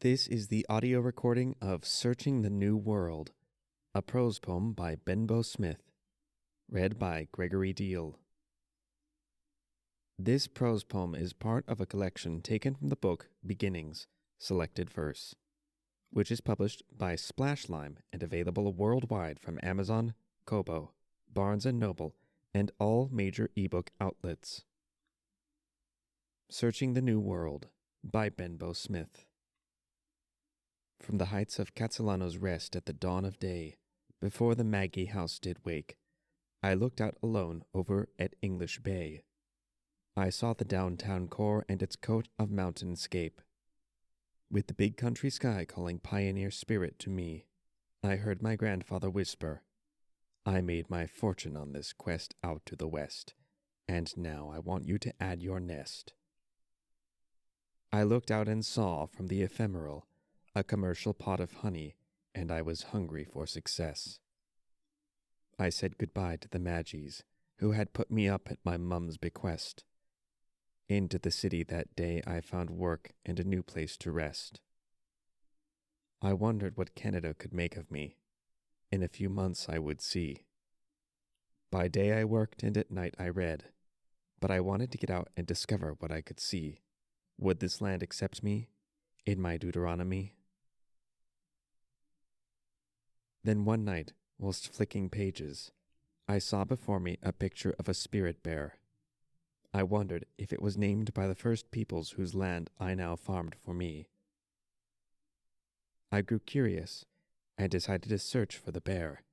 This is the audio recording of Searching the New World, a prose poem by Benbo Smith, read by Gregory Diehl. This prose poem is part of a collection taken from the book Beginnings, Selected Verse, which is published by Splashline and available worldwide from Amazon, Kobo, Barnes & Noble, and all major ebook outlets. Searching the New World by Benbo Smith. From the heights of Castellano's Rest at the dawn of day, before the Maggie house did wake, I looked out alone over at English Bay. I saw the downtown core and its coat of mountainscape. With the big country sky calling pioneer spirit to me, I heard my grandfather whisper, "I made my fortune on this quest out to the west, and now I want you to add your nest." I looked out and saw from the ephemeral a commercial pot of honey, and I was hungry for success. I said goodbye to the Maggies, who had put me up at my mum's bequest. Into the city that day I found work and a new place to rest. I wondered what Canada could make of me. In a few months I would see. By day I worked and at night I read, but I wanted to get out and discover what I could see. Would this land accept me in my Deuteronomy? Then one night, whilst flicking pages, I saw before me a picture of a spirit bear. I wondered if it was named by the first peoples whose land I now farmed for me. I grew curious and decided to search for the bear,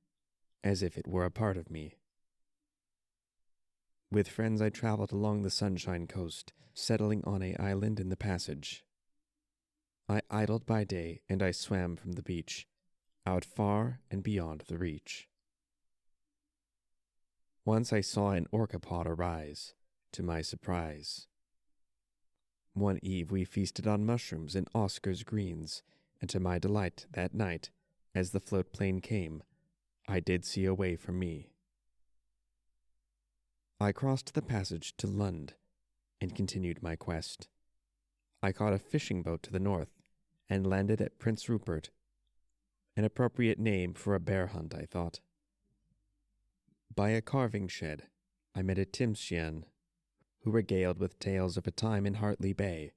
as if it were a part of me. With friends I traveled along the Sunshine Coast, settling on an island in the passage. I idled by day and I swam from the beach, out far and beyond the reach. Once I saw an orcapod arise, to my surprise. One eve we feasted on mushrooms and Oscar's greens, and to my delight that night, as the float plane came, I did see a way for me. I crossed the passage to Lund, and continued my quest. I caught a fishing boat to the north, and landed at Prince Rupert. An appropriate name for a bear hunt, I thought. By a carving shed, I met a Timshian, who regaled with tales of a time in Hartley Bay,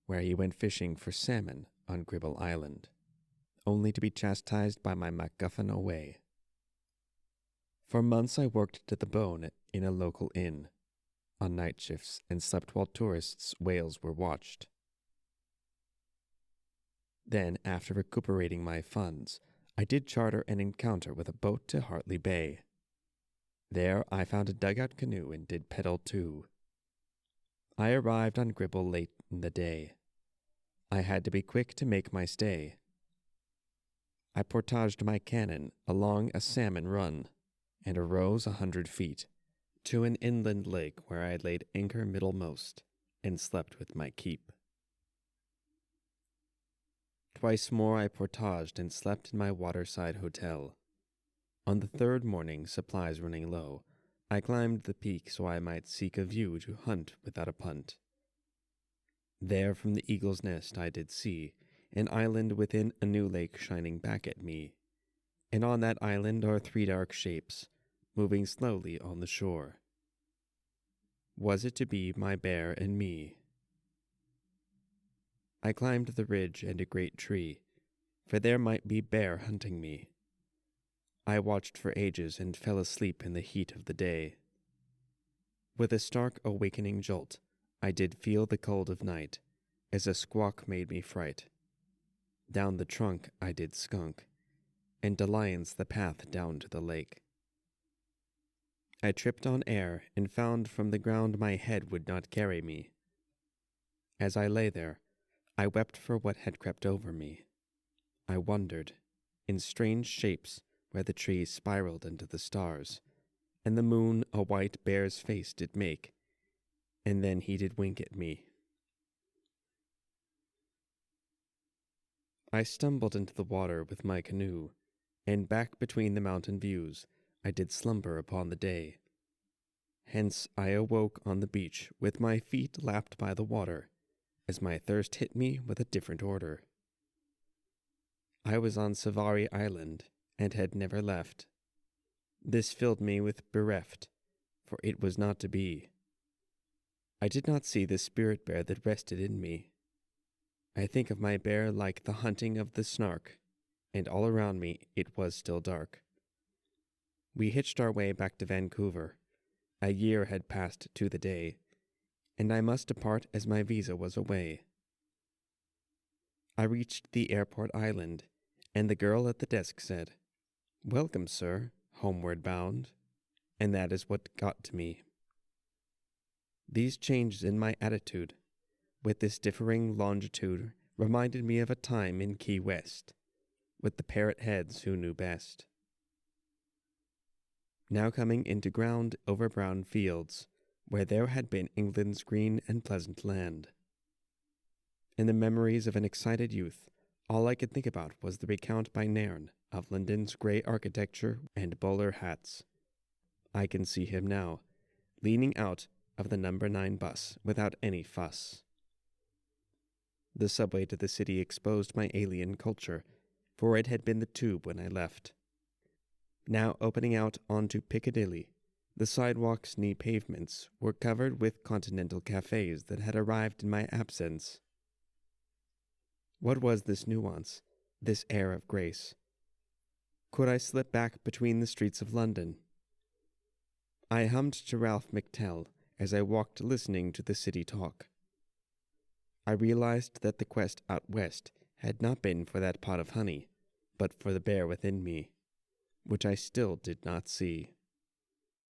where he went fishing for salmon on Gribble Island, only to be chastised by my MacGuffin away. For months I worked to the bone in a local inn, on night shifts, and slept while tourists' whales were watched. Then, after recuperating my funds, I did charter an encounter with a boat to Hartley Bay. There I found a dugout canoe and did pedal too. I arrived on Gribble late in the day. I had to be quick to make my stay. I portaged my cannon along a salmon run, and arose 100 feet, to an inland lake where I laid anchor middlemost, and slept with my keep. Twice more I portaged and slept in my waterside hotel. On the third morning, supplies running low, I climbed the peak so I might seek a view to hunt without a punt. There from the eagle's nest I did see an island within a new lake shining back at me, and on that island are 3 dark shapes, moving slowly on the shore. Was it to be my bear and me? I climbed the ridge and a great tree, for there might be bear hunting me. I watched for ages and fell asleep in the heat of the day. With a stark awakening jolt, I did feel the cold of night, as a squawk made me fright. Down the trunk I did skunk, and alliance the path down to the lake. I tripped on air and found from the ground my head would not carry me. As I lay there, I wept for what had crept over me. I wondered, in strange shapes, where the trees spiraled into the stars, and the moon a white bear's face did make, and then he did wink at me. I stumbled into the water with my canoe, and back between the mountain views I did slumber upon the day. Hence I awoke on the beach with my feet lapped by the water, as my thirst hit me with a different order. I was on Savari Island, and had never left. This filled me with bereft, for it was not to be. I did not see the spirit bear that rested in me. I think of my bear like the hunting of the snark, and all around me it was still dark. We hitched our way back to Vancouver. A year had passed to the day, and I must depart as my visa was away. I reached the airport island, and the girl at the desk said, "Welcome, sir, homeward bound," and that is what got to me. These changes in my attitude, with this differing longitude, reminded me of a time in Key West, with the parrot heads who knew best. Now coming into ground over brown fields, where there had been England's green and pleasant land. In the memories of an excited youth, all I could think about was the recount by Nairn of London's grey architecture and bowler hats. I can see him now, leaning out of the number 9 bus without any fuss. The subway to the city exposed my alien culture, for it had been the tube when I left. Now opening out onto Piccadilly, the sidewalks' knee pavements were covered with continental cafes that had arrived in my absence. What was this nuance, this air of grace? Could I slip back between the streets of London? I hummed to Ralph McTell as I walked listening to the city talk. I realized that the quest out west had not been for that pot of honey, but for the bear within me, which I still did not see.